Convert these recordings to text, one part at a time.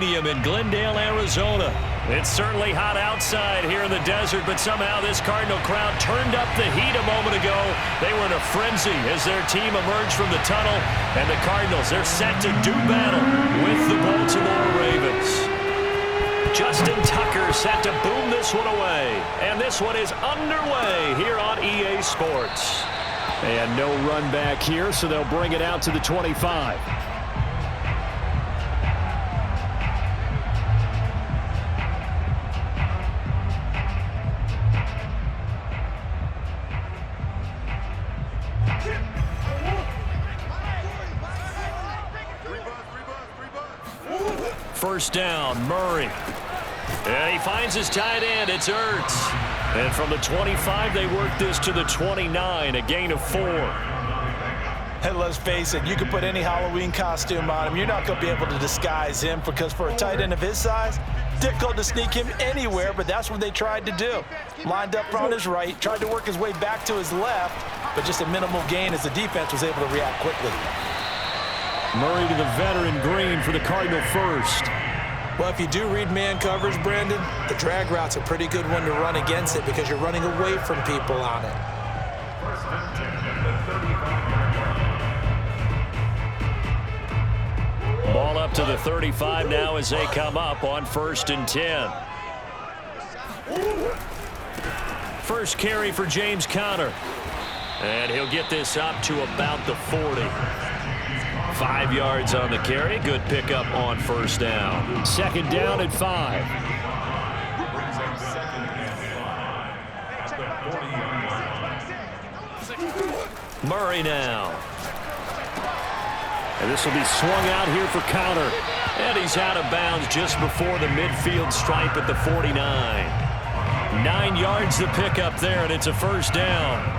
Stadium in Glendale, Arizona. It's certainly hot outside here in the desert, but somehow this Cardinal crowd turned up the heat a moment ago. They were in a frenzy as their team emerged from the tunnel, and the Cardinals, they're set to do battle with the Baltimore Ravens. Justin Tucker set to boom this one away, and this one is underway here on EA Sports. And no run back here, so they'll bring it out to the 25. First down, Murray. And he finds his tight end. It's Ertz. And from the 25, they work this to the 29, a gain of 4. And let's face it, you can put any Halloween costume on him. You're not going to be able to disguise him because for a tight end of his size, difficult to sneak him anywhere, but that's what they tried to do. Lined up on his right, tried to work his way back to his left, but just a minimal gain as the defense was able to react quickly. Murray to the veteran Green for the Cardinal first. Well, if you do read man coverage, Brandon, the drag route's a pretty good one to run against it because you're running away from people on it. Ball up to the 35 now as they come up on 1st and 10. First carry for James Conner. And he'll get this up to about the 40. 5 yards on the carry. Good pickup on 1st down. 2nd down at 5. Murray now. And this will be swung out here for Conner. And he's out of bounds just before the midfield stripe at the 49. 9 yards to pick up there, and it's a 1st down.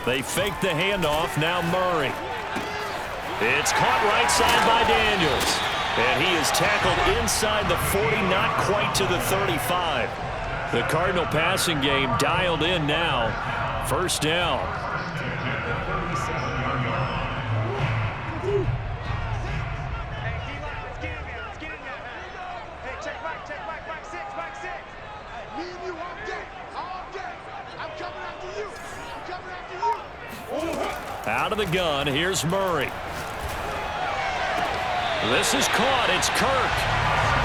They fake the handoff. Now Murray. It's caught right side by Daniels. And he is tackled inside the 40, not quite to the 35. The Cardinal passing game dialed in now. 1st down. Out of the gun, here's Murray. This is caught. It's Kirk.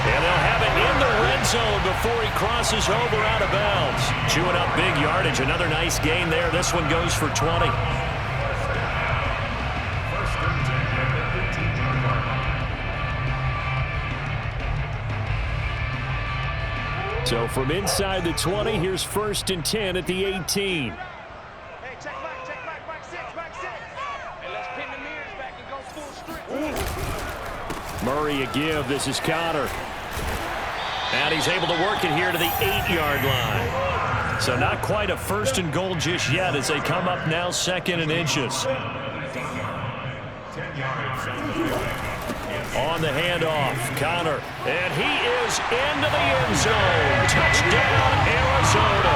And they'll have it in the red zone before he crosses over out of bounds. Chewing up big yardage. Another nice gain there. This one goes for 20. So from inside the 20, here's 1st and 10 at the 18. Murray a give. This is Conner. And he's able to work it here to the 8-yard line. So not quite a 1st and goal just yet as they come up now 2nd and inches. On the handoff, Conner. And he is into the end zone. Touchdown, Arizona.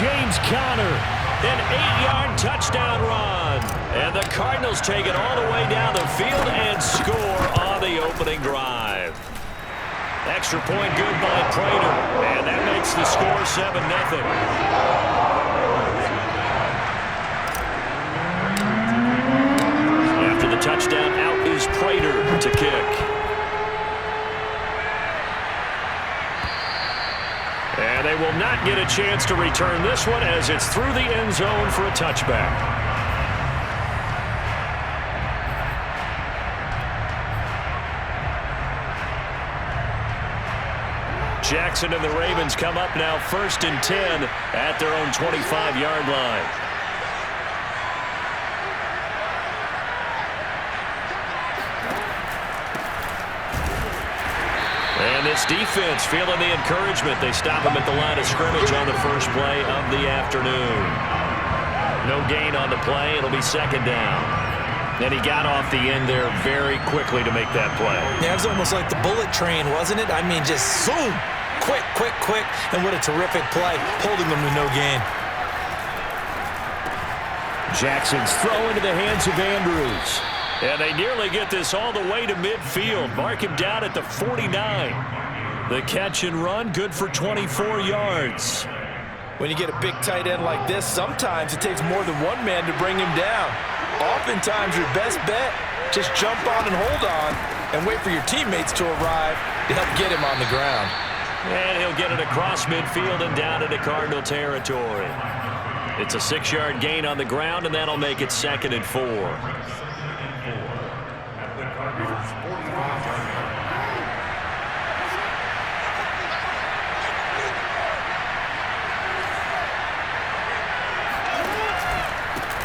James Conner, an 8-yard touchdown run. And the Cardinals take it all the way down the field and score on the opening drive. Extra point good by Prater. And that makes the score 7-0. After the touchdown, out is Prater to kick. And they will not get a chance to return this one as it's through the end zone for a touchback. Jackson and the Ravens come up now 1st and 10 at their own 25-yard line. And this defense feeling the encouragement. They stop him at the line of scrimmage on the first play of the afternoon. No gain on the play. It'll be 2nd down. And he got off the end there very quickly to make that play. Yeah, it was almost like the bullet train, wasn't it? I mean, just zoom. quick, and what a terrific play, holding them to no gain. Jackson's throw into the hands of Andrews. And they nearly get this all the way to midfield. Mark him down at the 49. The catch and run, good for 24 yards. When you get a big tight end like this, sometimes it takes more than one man to bring him down. Oftentimes, your best bet, just jump on and hold on and wait for your teammates to arrive to help get him on the ground. And he'll get it across midfield and down into Cardinal territory. It's a 6-yard gain on the ground, and that'll make it 2nd and 4.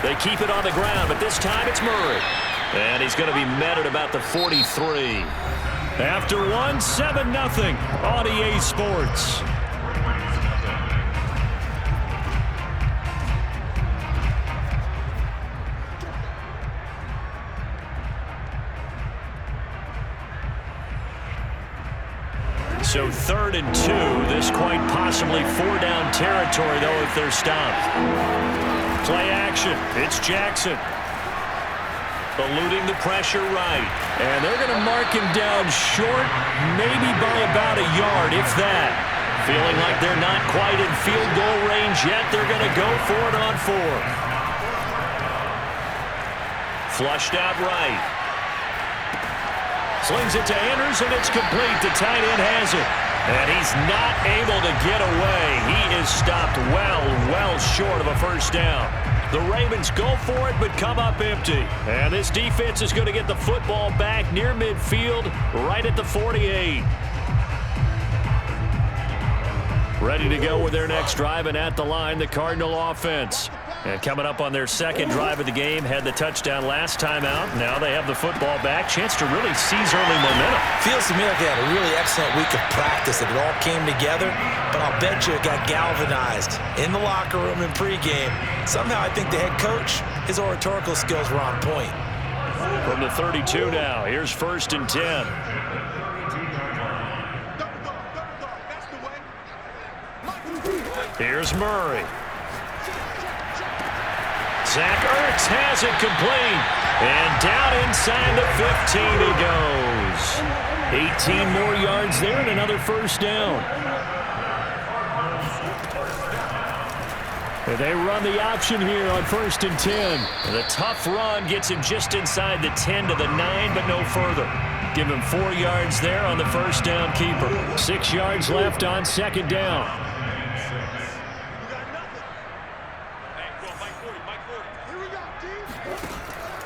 They keep it on the ground, but this time it's Murray. And he's going to be met at about the 43. After one, 7-0 on EA Sports. So 3rd and 2. This quite possibly 4-down territory, though, if they're stopped. Play action. It's Jackson. Eluding the pressure right. And they're going to mark him down short, maybe by about a yard, if that. Feeling like they're not quite in field goal range yet. They're going to go for it on 4th. Flushed out right. Slings it to Andrews, and it's complete. The tight end has it. And he's not able to get away. He is stopped well short of a first down. The Ravens go for it, but come up empty. And this defense is going to get the football back near midfield, right at the 48. Ready to go with their next drive, and at the line, the Cardinal offense. And coming up on their 2nd drive of the game, had the touchdown last time out. Now they have the football back. Chance to really seize early momentum. Feels to me like they had a really excellent week of practice, and it all came together. But I'll bet you it got galvanized in the locker room in pregame. Somehow I think the head coach, his oratorical skills were on point. From the 32 now, here's 1st and 10. Here's Murray. Zach Ertz has it complete. And down inside the 15 he goes. 18 more yards there and another first down. And they run the option here on 1st and 10. And the tough run gets him just inside the 10 to the 9, but no further. Give him 4 yards there on the first down keeper. 6 yards left on 2nd down.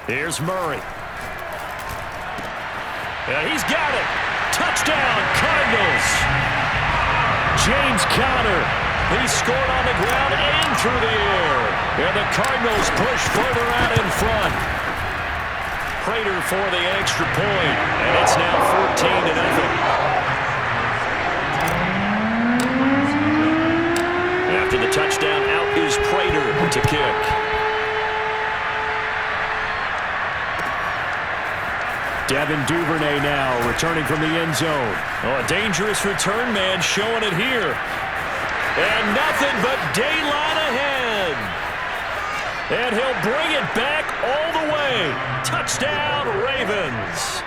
Here's Murray. And he's got it. Touchdown, Cardinals. James Conner. He scored on the ground and through the air. And the Cardinals push further out in front. Prater for the extra point. And it's now 14-0. After the touchdown, out is Prater to kick. Devin Duvernay now returning from the end zone. Oh, a dangerous return man showing it here. And nothing but daylight ahead. And he'll bring it back all the way. Touchdown, Ravens.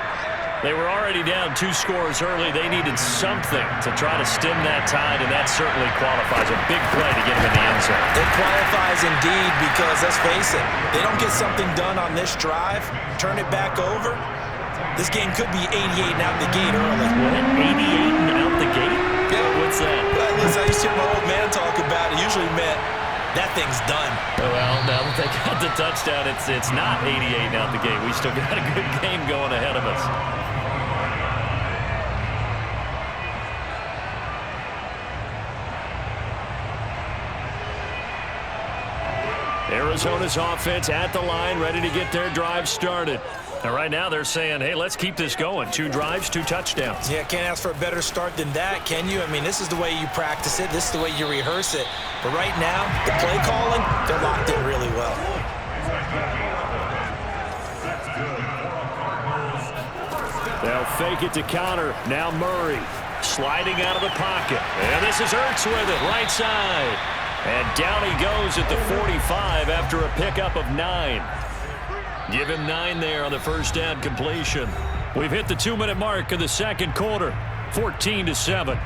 They were already down 2 scores early. They needed something to try to stem that tide, and that certainly qualifies. A big play to get him in the end zone. It qualifies indeed because, let's face it, they don't get something done on this drive, turn it back over. This game could be 88 and out the gate early. What? 88 and out the gate? Yeah. What's that? Well, listen, I used to hear my old man talk about it. Usually meant that thing's done. Well, now that they got the touchdown, it's not 88 and out the gate. We still got a good game going ahead of us. Arizona's offense at the line, ready to get their drive started. And right now they're saying, hey, let's keep this going. 2 drives, 2 touchdowns. Yeah, can't ask for a better start than that, can you? I mean, this is the way you practice it. This is the way you rehearse it. But right now, the play calling, they're locked in really well. They'll fake it to Conner. Now Murray. sliding out of the pocket. And this is Ertz with it, right side. And down he goes at the 45 after a pickup of 9. Give him 9 there on the first down completion. We've hit the 2-minute mark of the second quarter, 14-7.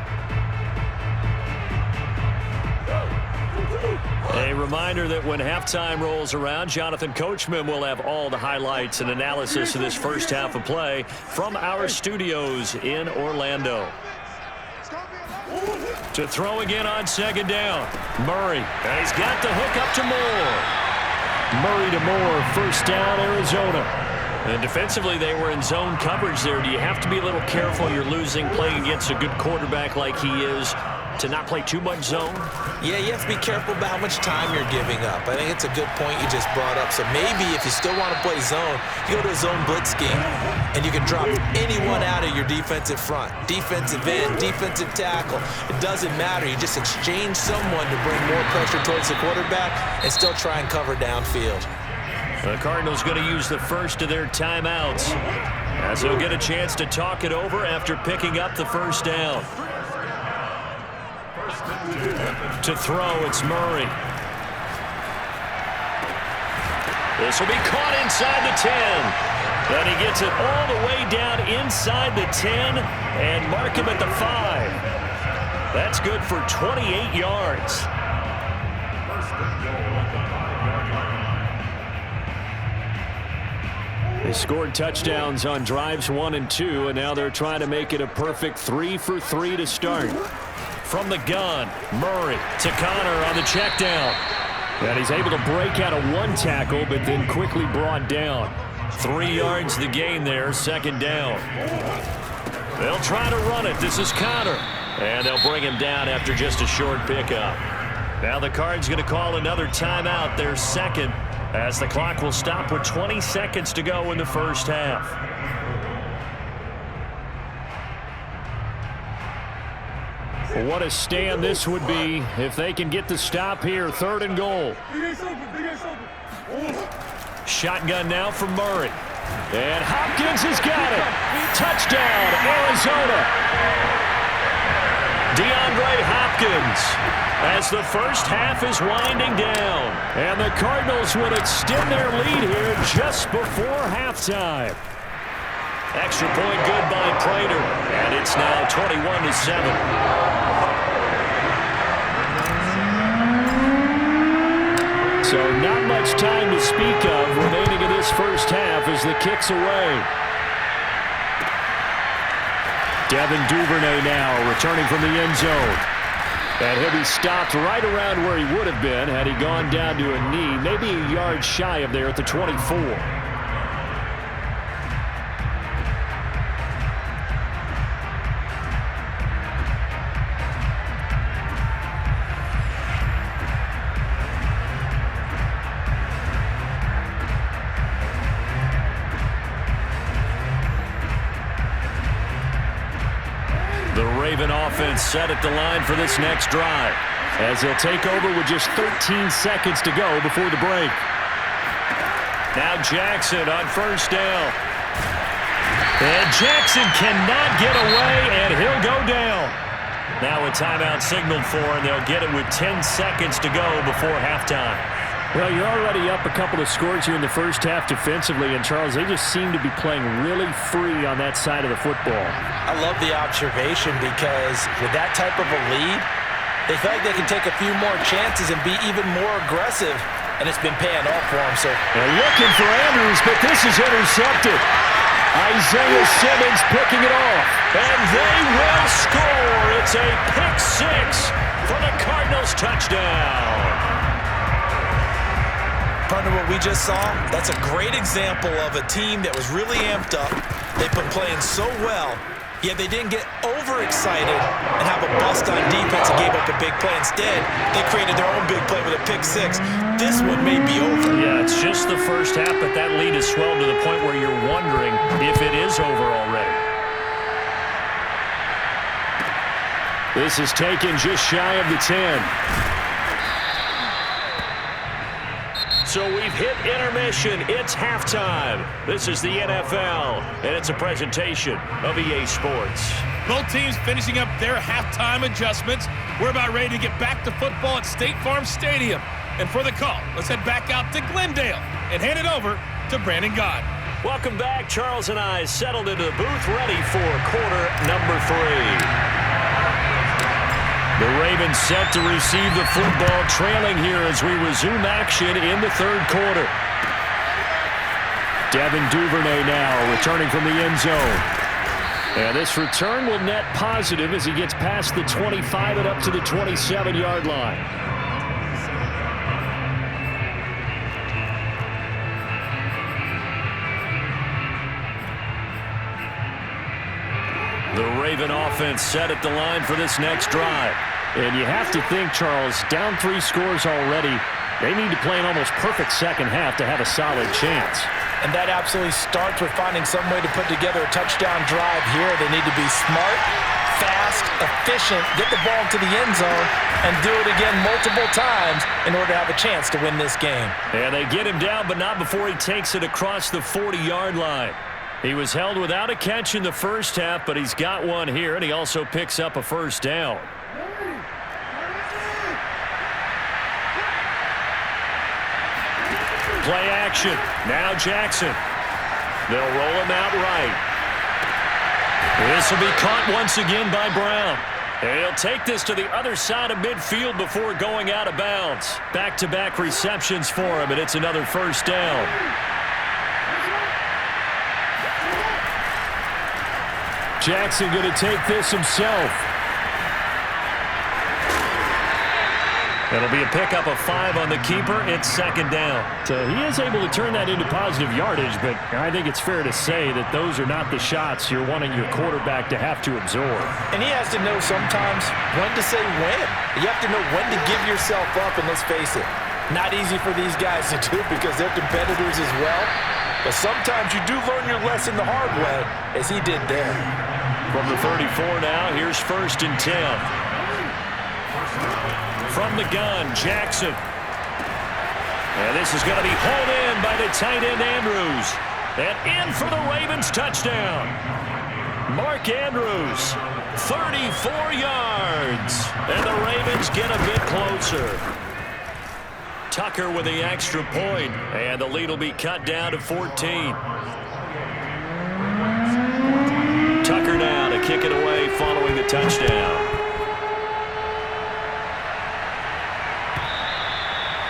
A reminder that when halftime rolls around, Jonathan Coachman will have all the highlights and analysis of this first half of play from our studios in Orlando. To throw again on second down, Murray. And he's got the hook up to Moore. Murray to Moore, first down, Arizona. And defensively, they were in zone coverage there. Do you have to be a little careful? You're losing, playing against a good quarterback like he is, to not play too much zone? Yeah, you have to be careful about how much time you're giving up. I think it's a good point you just brought up. So maybe if you still want to play zone, you go to a zone blitz scheme, and you can drop anyone out of your defensive front. Defensive end, defensive tackle. It doesn't matter. You just exchange someone to bring more pressure towards the quarterback and still try and cover downfield. The Cardinals going to use the first of their timeouts, as they'll get a chance to talk it over after picking up the first down. To throw, it's Murray. This will be caught inside the 10. Then he gets it all the way down inside the 10 and mark him at the 5. That's good for 28 yards. They scored touchdowns on drives 1 and 2, and now they're trying to make it a perfect 3 for 3 to start. From the gun, Murray to Connor on the check down. And he's able to break out of 1 tackle, but then quickly brought down. 3 yards the gain there, second down. They'll try to run it. This is Connor. And they'll bring him down after just a short pickup. Now the Cards going to call another timeout, their second, as the clock will stop with 20 seconds to go in the first half. What a stand this would be if they can get the stop here. 3rd and goal. Shotgun now from Murray. And Hopkins has got it. Touchdown, Arizona. DeAndre Hopkins, as the first half is winding down. And the Cardinals would extend their lead here just before halftime. Extra point good by Prater, and it's now 21-7. So not much time to speak of remaining in this first half as the kick's away. Devin Duvernay now returning from the end zone. And he'll be stopped right around where he would have been had he gone down to a knee, maybe a yard shy of there at the 24. The Raven offense set at the line for this next drive, as they'll take over with just 13 seconds to go before the break. Now Jackson on first down. And Jackson cannot get away, and he'll go down. Now a timeout signaled for, and they'll get it with 10 seconds to go before halftime. Well, you're already up a couple of scores here in the first half defensively, and Charles, they just seem to be playing really free on that side of the football. I love the observation because with that type of a lead, they feel like they can take a few more chances and be even more aggressive, and it's been paying off for them. So they're looking for Andrews, but this is intercepted. Isaiah Simmons picking it off, and they will score. It's a pick 6 for the Cardinals touchdown. Partner, what we just saw, that's a great example of a team that was really amped up. They've been playing so well, yet they didn't get overexcited and have a bust on defense and gave up a big play. Instead, they created their own big play with a pick 6. This one may be over. Yeah, it's just the first half, but that lead has swelled to the point where you're wondering if it is over already. This is taken just shy of the 10. So we've hit intermission. It's halftime. This is the NFL, and it's a presentation of EA Sports. Both teams finishing up their halftime adjustments. We're about ready to get back to football at State Farm Stadium. And for the call, let's head back out to Glendale and hand it over to Brandon Gott. Welcome back. Charles and I settled into the booth, ready for quarter number 3. The Ravens set to receive the football, trailing here as we resume action in the third quarter. Devin Duvernay now returning from the end zone. And this return will net positive as he gets past the 25 and up to the 27-yard line. The Raven offense set at the line for this next drive. And you have to think, Charles, down 3 scores already. They need to play an almost perfect second half to have a solid chance. And that absolutely starts with finding some way to put together a touchdown drive here. They need to be smart, fast, efficient, get the ball to the end zone, and do it again multiple times in order to have a chance to win this game. And they get him down, but not before he takes it across the 40-yard line. He was held without a catch in the first half, but he's got one here, and he also picks up a first down. Play action. Now Jackson. They'll roll him out right. This will be caught once again by Brown. And he'll take this to the other side of midfield before going out of bounds. Back-to-back receptions for him, and it's another first down. Jackson going to take this himself. It'll be a pickup of 5 on the keeper. It's second down. So he is able to turn that into positive yardage, but I think it's fair to say that those are not the shots you're wanting your quarterback to have to absorb. And he has to know sometimes when to say when. You have to know when to give yourself up, and let's face it, not easy for these guys to do because they're competitors as well. But sometimes you do learn your lesson the hard way, as he did there. From the 34 now, here's 1st and 10. From the gun, Jackson. And this is going to be hauled in by the tight end, Andrews. And in for the Ravens touchdown. Mark Andrews, 34 yards. And the Ravens get a bit closer. Tucker with the extra point. And the lead will be cut down to 14. Tucker now to kick it away following the touchdown.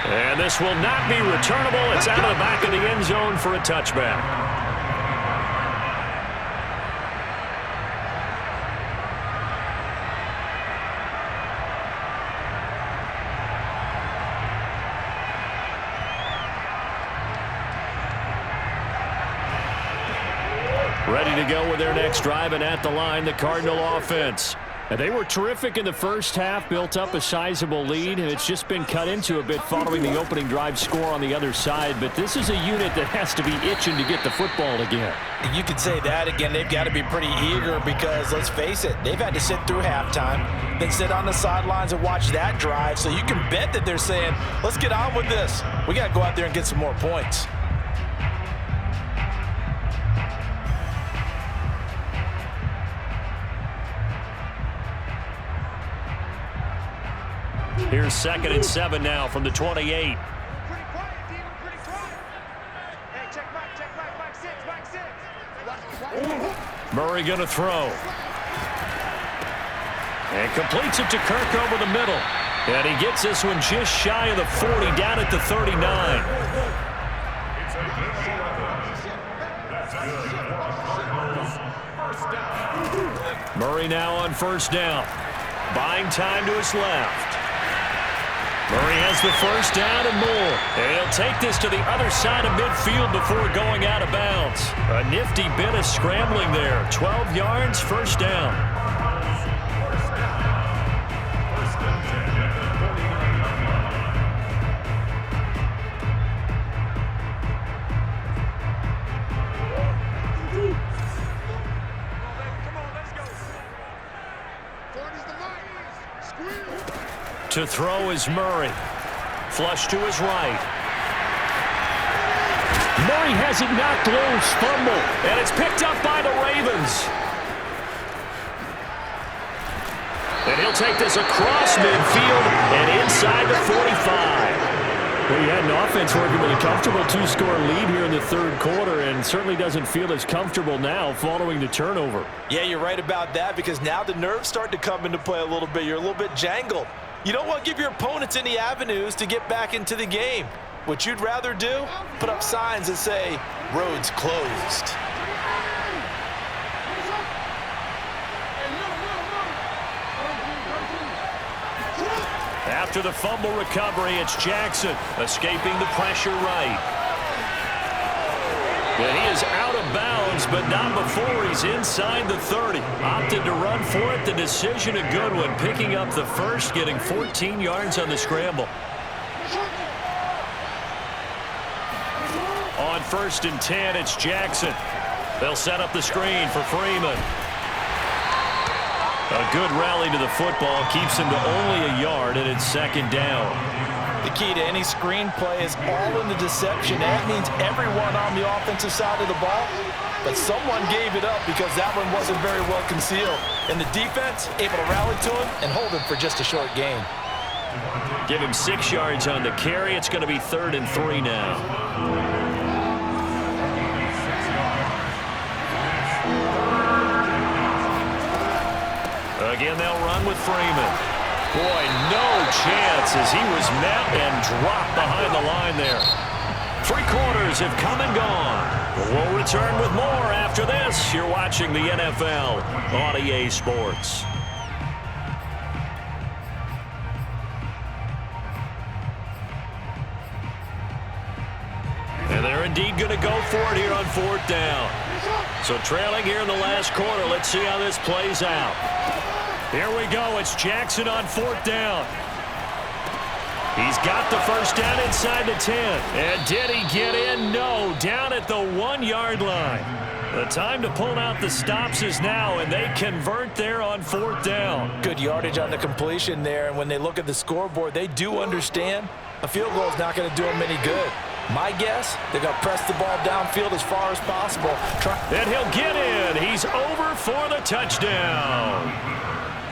And this will not be returnable. It's out of the back of the end zone for a touchback. Ready to go with their next drive, and at the line, the Cardinal offense. And they were terrific in the first half, built up a sizable lead, and it's just been cut into a bit following the opening drive score on the other side. But this is a unit that has to be itching to get the football again. You could say that again. They've got to be pretty eager because, let's face it, they've had to sit through halftime, then sit on the sidelines and watch that drive. So you can bet that they're saying, let's get on with this. We got to go out there and get some more points. Here's 2nd and 7 now from the 28. Murray going to throw. And completes it to Kirk over the middle. And he gets this one just shy of the 40, down at the 39. Murray now on 1st down. Buying time to his left. Murray has the 1st down and more. And he'll take this to the other side of midfield before going out of bounds. A nifty bit of scrambling there. 12 yards, 1st down. To throw is Murray. Flush to his right. Murray has it knocked loose. Fumble. And it's picked up by the Ravens. And he'll take this across midfield and inside the 45. Well, you had an offense working with a comfortable two-score lead here in the third quarter and certainly doesn't feel as comfortable now following the turnover. Yeah, you're right about that because now the nerves start to come into play a little bit. You're a little bit jangled. You don't want to give your opponents any avenues to get back into the game. What you'd rather do, put up signs that say, roads closed. After the fumble recovery, it's Jackson escaping the pressure right. And he is out of bounds, but not before he's inside the 30. Opted to run for it. The decision a good one, picking up the first, getting 14 yards on the scramble. On 1st and 10, it's Jackson. They'll set up the screen for Freeman. A good rally to the football keeps him to only a yard, and it's 2nd down. The key to any screen play is all in the deception. That means everyone on the offensive side of the ball, but someone gave it up because that one wasn't very well concealed. And the defense able to rally to him and hold him for just a short gain. Give him 6 yards on the carry. It's going to be 3rd and 3 now. Again, they'll run with Freeman. Boy, no chance as he was met and dropped behind the line there. 3 quarters have come and gone. We'll return with more after this. You're watching the NFL on EA Sports. And they're indeed going to go for it here on 4th down. So trailing here in the last quarter. Let's see how this plays out. Here we go. It's Jackson on 4th down. He's got the first down inside the 10. And did he get in? No. Down at the 1-yard line. The time to pull out the stops is now, and they convert there on 4th down. Good yardage on the completion there, and when they look at the scoreboard, they do understand a field goal is not going to do them any good. My guess, they're going to press the ball downfield as far as possible. And he'll get in. He's over for the touchdown.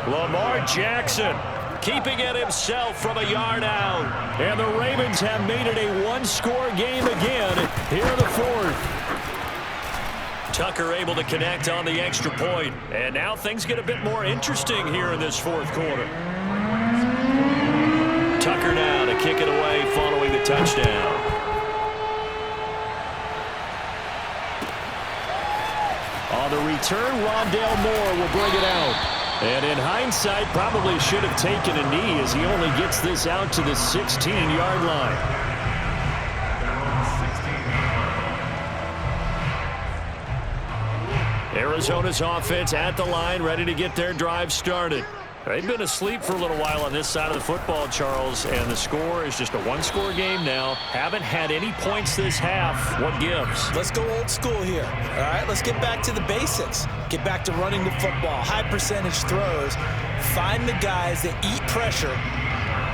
Lamar Jackson keeping it himself from a yard out. And the Ravens have made it a one-score game again here in the 4th. Tucker able to connect on the extra point. And now things get a bit more interesting here in this 4th quarter. Tucker now to kick it away following the touchdown. On the return, Rondale Moore will bring it out. And in hindsight, probably should have taken a knee as he only gets this out to the 16-yard line. Arizona's offense at the line, ready to get their drive started. They've been asleep for a little while on this side of the football, Charles, and the score is just a one-score game now. Haven't had any points this half. What gives? Let's go old school here. All right, let's get back to the basics. Get back to running the football, high percentage throws. Find the guys that eat pressure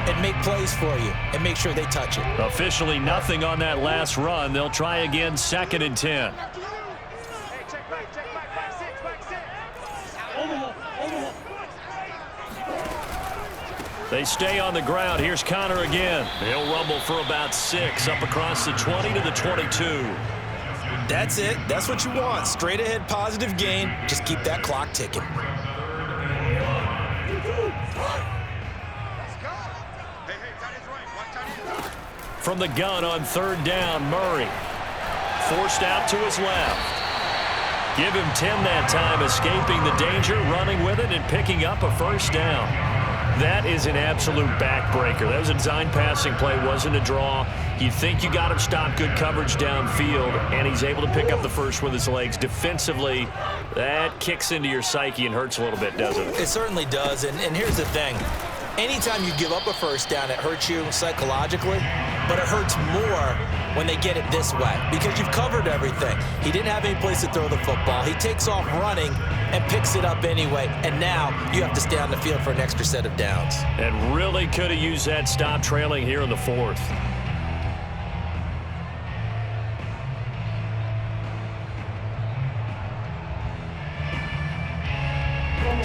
and make plays for you and make sure they touch it. Officially nothing on that last run. They'll try again, 2nd and 10. They stay on the ground. Here's Connor again. He'll rumble for about 6 up across the 20 to the 22. That's it. That's what you want. Straight ahead positive gain. Just keep that clock ticking. From the gun on 3rd down, Murray. Forced out to his left. Give him 10 that time, escaping the danger, running with it, and picking up a 1st down. That is an absolute backbreaker. That was a design passing play, wasn't a draw. You think you got him stopped, good coverage downfield, and he's able to pick up the first with his legs. Defensively, that kicks into your psyche and hurts a little bit, doesn't it? It certainly does, and here's the thing. Anytime you give up a 1st down, it hurts you psychologically, but it hurts more when they get it this way because you've covered everything. He didn't have any place to throw the football. He takes off running and picks it up anyway, and now you have to stay on the field for an extra set of downs. And really could have used that stop trailing here in the 4th.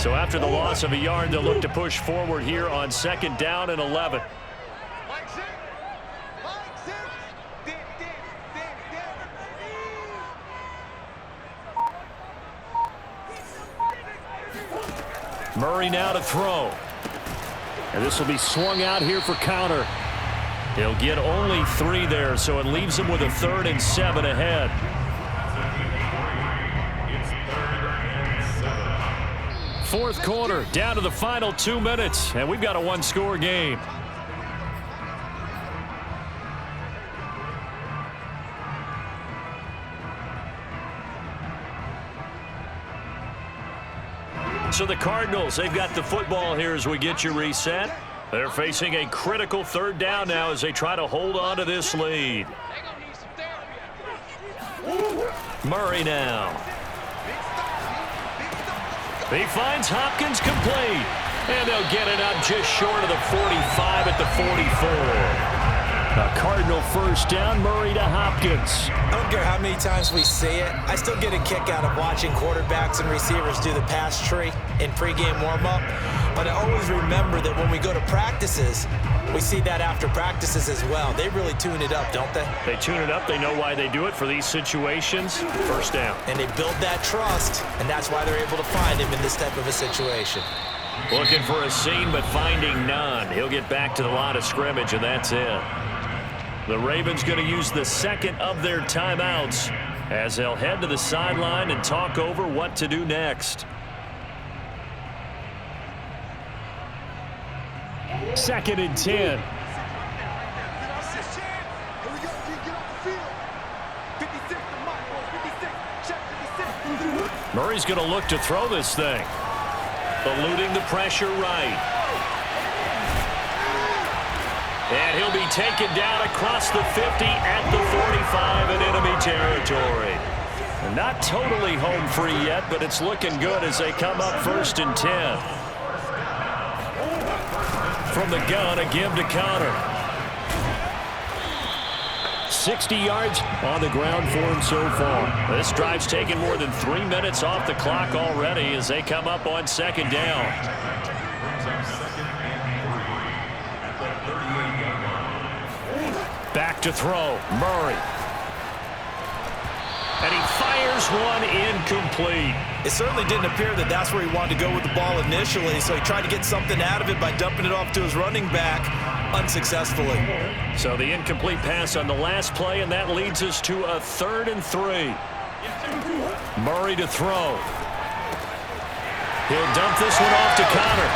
So after the loss of a yard, they'll look to push forward here on 2nd down and 11. Murray now to throw. And this will be swung out here for counter. He'll get only 3 there, so it leaves him with a 3rd and 7 ahead. Fourth quarter, down to the final 2 minutes, and we've got a 1-score game. So the Cardinals, they've got the football here as we get you reset. They're facing a critical 3rd down now as they try to hold on to this lead. Murray now. He finds Hopkins complete. And they'll get it up just short of the 45 at the 44. A Cardinal first down, Murray to Hopkins. I don't care how many times we see it. I still get a kick out of watching quarterbacks and receivers do the pass tree in pregame warm-up. But I always remember that when we go to practices, we see that after practices as well. They really tune it up, don't they? They tune it up. They know why they do it for these situations. First down. And they build that trust, and that's why they're able to find him in this type of a situation. Looking for a seam, but finding none. He'll get back to the line of scrimmage, and that's it. The Ravens going to use the 2nd of their timeouts as they'll head to the sideline and talk over what to do next. 2nd and 10. Murray's going to look to throw this thing. Eluding the pressure right. And he'll be taken down across the 50 at the 45 in enemy territory. Not totally home free yet, but it's looking good as they come up 1st and 10. From the gun, a give to counter. 60 yards on the ground for him so far. This drive's taken more than 3 minutes off the clock already as they come up on 2nd down. Back to throw, Murray. And he fires one incomplete. It certainly didn't appear that that's where he wanted to go with the ball initially, so he tried to get something out of it by dumping it off to his running back unsuccessfully. So the incomplete pass on the last play, and that leads us to a 3rd and 3. Murray to throw. He'll dump this one off to Connor.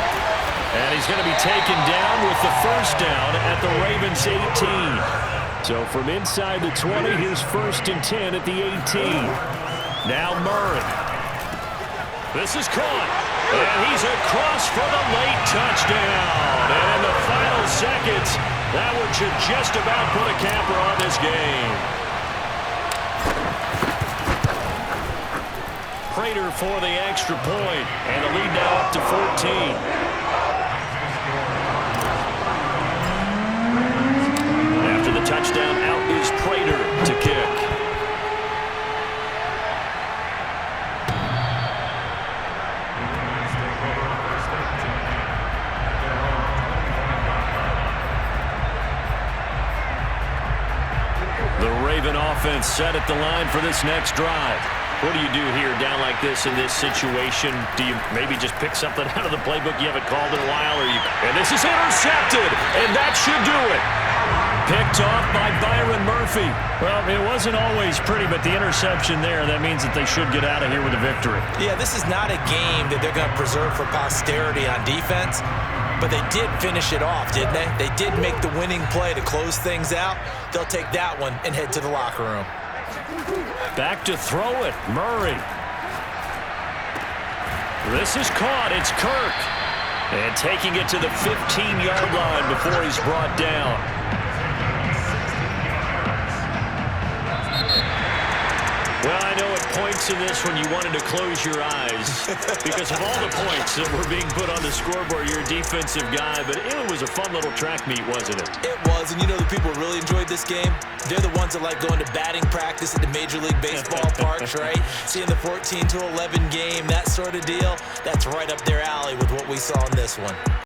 And he's going to be taken down with the 1st down at the Ravens 18. So from inside the 20, here's 1st and 10 at the 18. Now Murray. This is caught. And he's across for the late touchdown. And in the final seconds, that one should just about put a capper on this game. Prater for the extra point. And the lead now up to 14. Touchdown, out is Prater to kick. The Raven offense set at the line for this next drive. What do you do here down like this in this situation? Do you maybe just pick something out of the playbook you haven't called in a while? And this is intercepted, and that should do it. Picked off by Byron Murphy. Well, it wasn't always pretty, but the interception there, that means that they should get out of here with a victory. Yeah, this is not a game that they're going to preserve for posterity on defense, but they did finish it off, didn't they? They did make the winning play to close things out. They'll take that one and head to the locker room. Back to throw it, Murray. This is caught. It's Kirk. And taking it to the 15-yard line before he's brought down. Well, I know at points points in this one, you wanted to close your eyes because of all the points that were being put on the scoreboard. You're a defensive guy, but it was a fun little track meet, wasn't it? It was, and you know the people who really enjoyed this game? They're the ones that like going to batting practice at the Major League Baseball parks, right? Seeing the 14-11 game, that sort of deal, that's right up their alley with what we saw in this one.